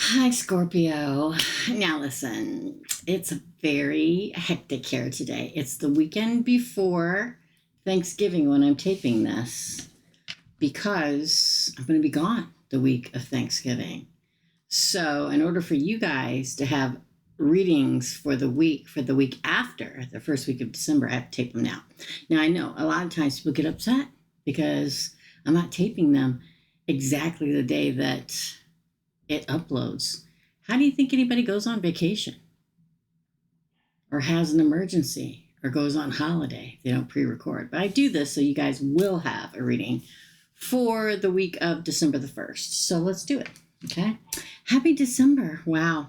Hi, Scorpio. Now, listen, it's very hectic here today. It's the weekend before Thanksgiving when I'm taping this because I'm going to be gone the week of Thanksgiving. So, in order for you guys to have readings for the week after the first week of December, I have to tape them now. Now, I know a lot of times people get upset because I'm not taping them exactly the day that it uploads. How do you think anybody goes on vacation or has an emergency or goes on holiday? They don't pre-record. But I do this so you guys will have a reading for the week of December the 1st. So let's do it. Okay. Happy December. Wow.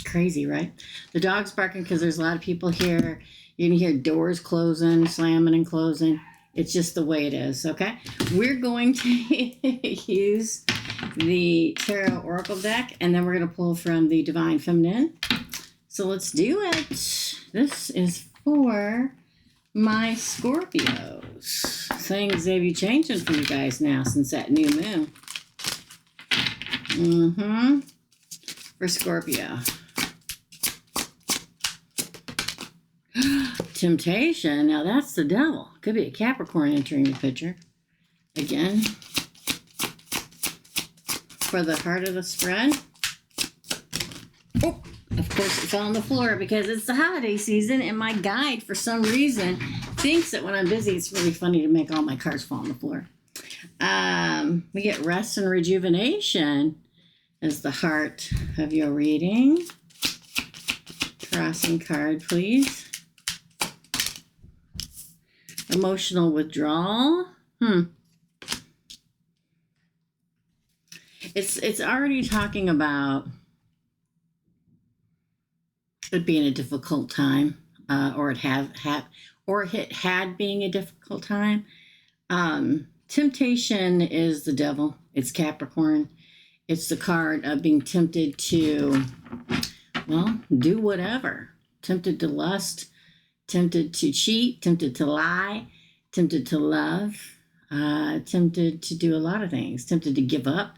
Crazy, right? The dog's barking because there's a lot of people here. You're going to hear doors closing, slamming and closing. It's just the way it is. Okay. We're going to use the Tarot Oracle deck, and then we're going to pull from the Divine Feminine. So let's do it. This is for my Scorpios. Things may be changing for you guys now since that new moon. For Scorpio. Temptation. Now that's the devil. Could be a Capricorn entering the picture. Again. For the heart of the spread. Oh, of course it fell on the floor because it's the holiday season and my guide for some reason thinks that when I'm busy it's really funny to make all my cards fall on the floor. We get rest and rejuvenation as the heart of your reading. Crossing card, please. Emotional withdrawal. It's already talking about it being a difficult time, or it had being a difficult time. Temptation is the devil. It's Capricorn. It's the card of being tempted to, well, do whatever. Tempted to lust, tempted to cheat, tempted to lie, tempted to love, tempted to do a lot of things, tempted to give up.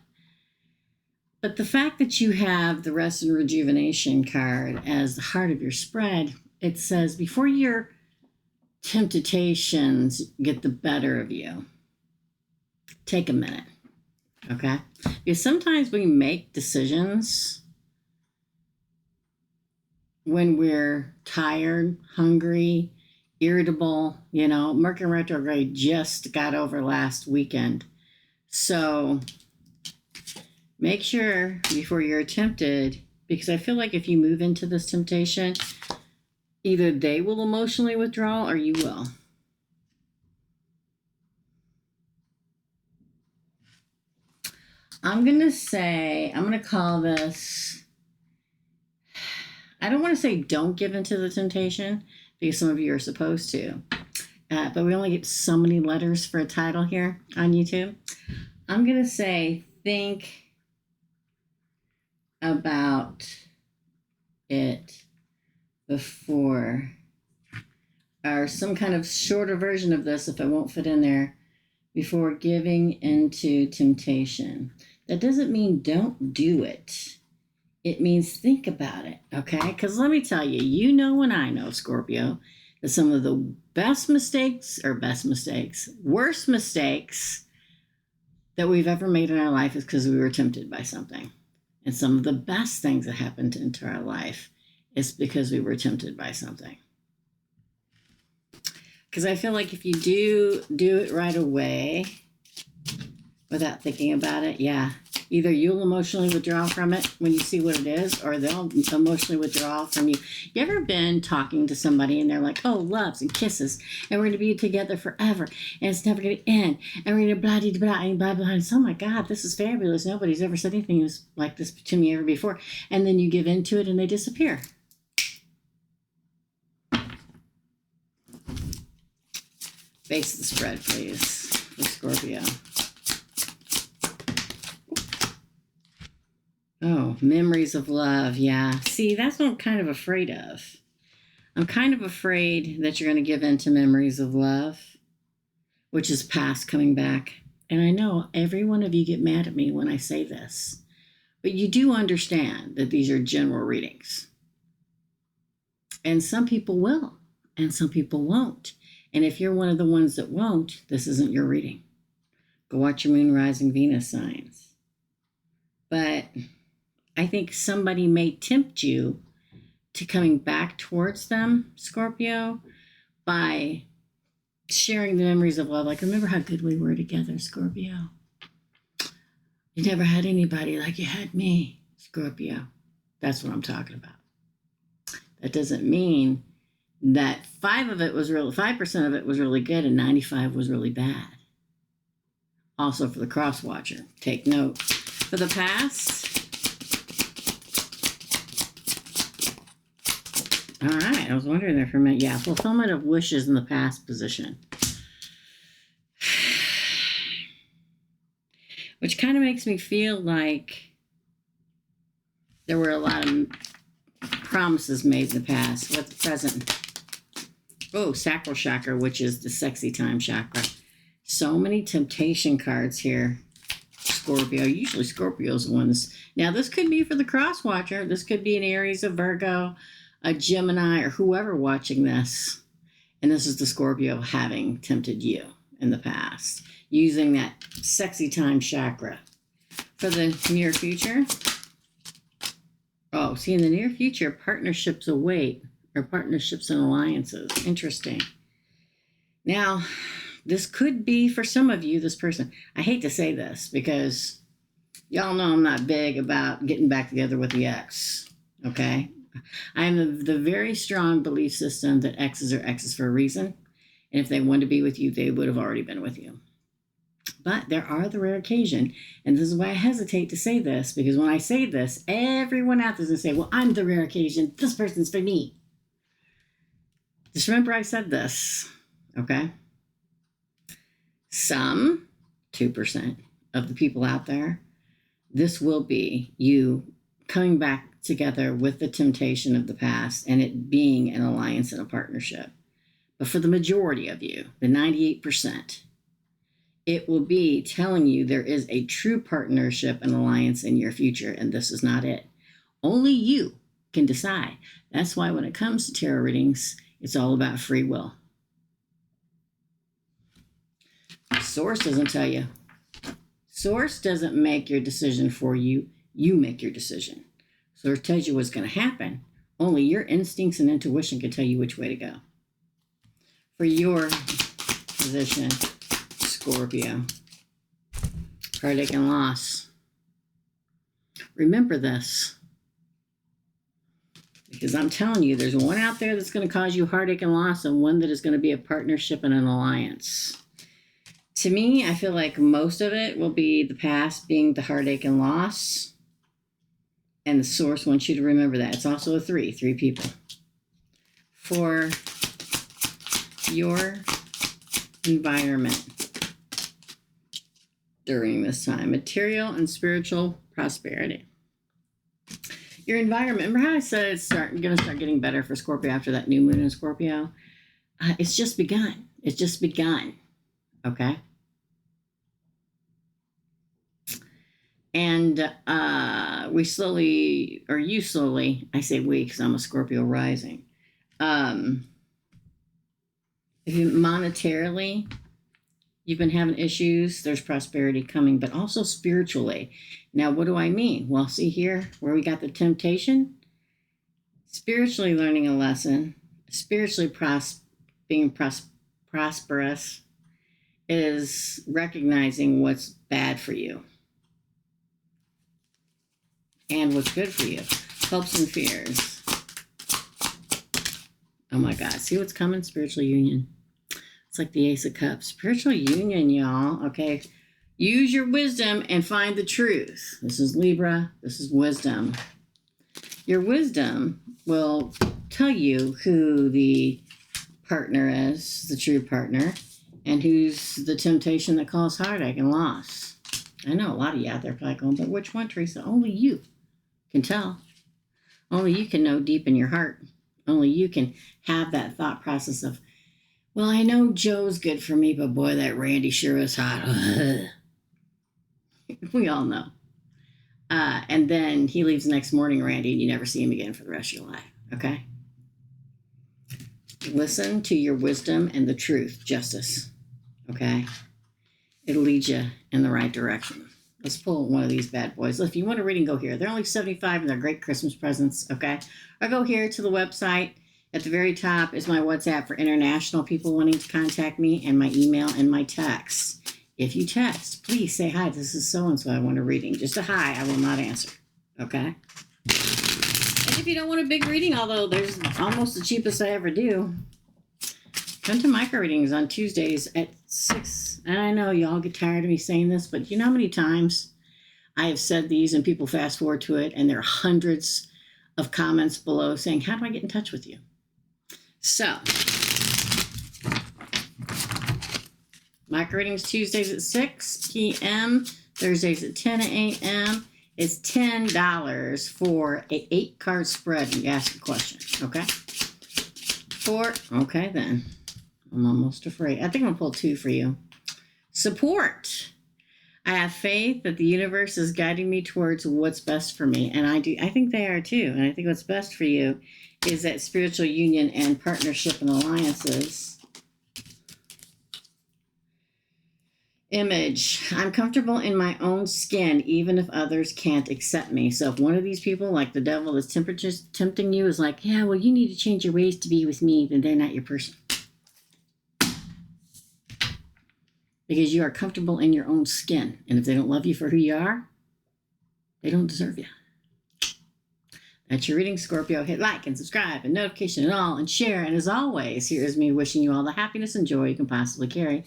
But the fact that you have the rest and rejuvenation card as the heart of your spread, it says before your temptations get the better of you, take a minute, okay? Because sometimes we make decisions when we're tired, hungry, irritable. Mercury retrograde just got over last weekend. So make sure before you're tempted, because I feel like if you move into this temptation, either they will emotionally withdraw or you will. I'm going to call this, I don't want to say don't give into the temptation, because some of you are supposed to. But we only get so many letters for a title here on YouTube. I'm going to say think about it before, or some kind of shorter version of this if it won't fit in there, before giving into temptation. That doesn't mean don't do it. It means think about it, okay? Because let me tell you, and I know, Scorpio, that some of the worst mistakes that we've ever made in our life is because we were tempted by something. And some of the best things that happened into our life is because we were tempted by something. Because I feel like if you do it right away without thinking about it, either you'll emotionally withdraw from it when you see what it is, or they'll emotionally withdraw from you. You ever been talking to somebody and they're like, oh, loves and kisses, and we're going to be together forever, and it's never going to end, and we're going to blah-de-blah, and blah-blah, and oh my God, this is fabulous. Nobody's ever said anything like this to me ever before. And then you give into it and they disappear. Base of the spread, please, for Scorpio. Oh, memories of love. Yeah. See, that's what I'm kind of afraid of. I'm kind of afraid that you're going to give in to memories of love, which is past coming back. And I know every one of you get mad at me when I say this, But you do understand that these are general readings. And some people will, and some people won't. And if you're one of the ones that won't, this isn't your reading. Go watch your moon, rising, Venus signs. But I think somebody may tempt you to coming back towards them, Scorpio, by sharing the memories of love. Like, remember how good we were together, Scorpio? You never had anybody like you had me, Scorpio. That's what I'm talking about. That doesn't mean that 5% of it was really good and 95% was really bad. Also, for the cross watcher, take note. For the past, all right, I was wondering there for a minute. Yeah, fulfillment of wishes in the past position. Which kind of makes me feel like there were a lot of promises made in the past. What's the present? Oh, sacral chakra, which is the sexy time chakra. So many temptation cards here, Scorpio. Usually Scorpio's ones. Now, this could be for the cross watcher. This could be an Aries, a Virgo, a Gemini, or whoever watching this. And this is the Scorpio having tempted you in the past, using that sexy time chakra. For the near future, oh, see, in the near future, partnerships await, or partnerships and alliances. Interesting. Now, this could be for some of you, this person. I hate to say this because y'all know I'm not big about getting back together with the ex, okay? I am of the very strong belief system that exes are exes for a reason. And if they wanted to be with you, they would have already been with you. But there are the rare occasion, and this is why I hesitate to say this, because when I say this, everyone out there is going to say, well, I'm the rare occasion. This person's for me. Just remember I said this, okay? Some, 2% of the people out there, this will be you coming back together with the temptation of the past and it being an alliance and a partnership. But for the majority of you, the 98%, it will be telling you there is a true partnership and alliance in your future, and this is not it. Only you can decide. That's why when it comes to tarot readings, it's all about free will. Source doesn't tell you. Source doesn't make your decision for you. You make your decision. Source tells you what's going to happen. Only your instincts and intuition can tell you which way to go. For your position, Scorpio, heartache and loss. Remember this, because I'm telling you, there's one out there that's going to cause you heartache and loss, and one that is going to be a partnership and an alliance. To me, I feel like most of it will be the past being the heartache and loss, and the source wants you to remember that. It's also a three people. For your environment during this time, material and spiritual prosperity. Your environment, remember how I said it's going to start getting better for Scorpio after that new moon in Scorpio? It's just begun. It's just begun. Okay? And you slowly, I say we because I'm a Scorpio rising. If you monetarily, you've been having issues, there's prosperity coming, but also spiritually. Now, what do I mean? Well, see here where we got the temptation? Spiritually learning a lesson, spiritually being prosperous is recognizing what's bad for you and what's good for you. Hopes and fears. Oh my God, see what's coming? Spiritual union. It's like the Ace of Cups. Spiritual union, y'all. Okay. Use your wisdom and find the truth. This is Libra. This is wisdom. Your wisdom will tell you who the partner is, the true partner, and who's the temptation that caused heartache and loss. I know a lot of you out there probably going, but which one, Teresa? Only you can tell. Only you can know deep in your heart. Only you can have that thought process of, well, I know Joe's good for me, but boy, that Randy sure is hot. We all know. And then he leaves the next morning, Randy, and you never see him again for the rest of your life. Okay? Listen to your wisdom and the truth, Justice. Okay? It'll lead you in the right direction. Let's pull one of these bad boys. If you want a reading, go here. They're only $75 and they're great Christmas presents. Okay? Or go here to the website. At the very top is my WhatsApp for international people wanting to contact me, and my email and my text. If you text, please say, hi, this is so-and-so, I want a reading. Just a hi, I will not answer. Okay? And if you don't want a big reading, although there's almost the cheapest I ever do, come to micro readings on Tuesdays at 6. And I know y'all get tired of me saying this, but you know how many times I have said these and people fast forward to it, and there are hundreds of comments below saying, how do I get in touch with you? So, micro readings Tuesdays at 6 p.m., Thursdays at 10 a.m. It's $10 for an 8-card spread. You ask a question, okay? Okay then. I'm almost afraid. I think I'm going to pull 2 for you. Support. I have faith that the universe is guiding me towards what's best for me. And I do. I think they are too. And I think what's best for you is that spiritual union and partnership and alliances. Image. I'm comfortable in my own skin, even if others can't accept me. So if one of these people, like the devil that's tempting you, is like, yeah, well, you need to change your ways to be with me, then they're not your person. Because you are comfortable in your own skin. And if they don't love you for who you are, they don't deserve you. That's your reading, Scorpio. Hit like and subscribe and notification and all and share. And as always, here is me wishing you all the happiness and joy you can possibly carry.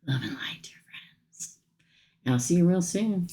Love and light, dear friends. And I'll see you real soon.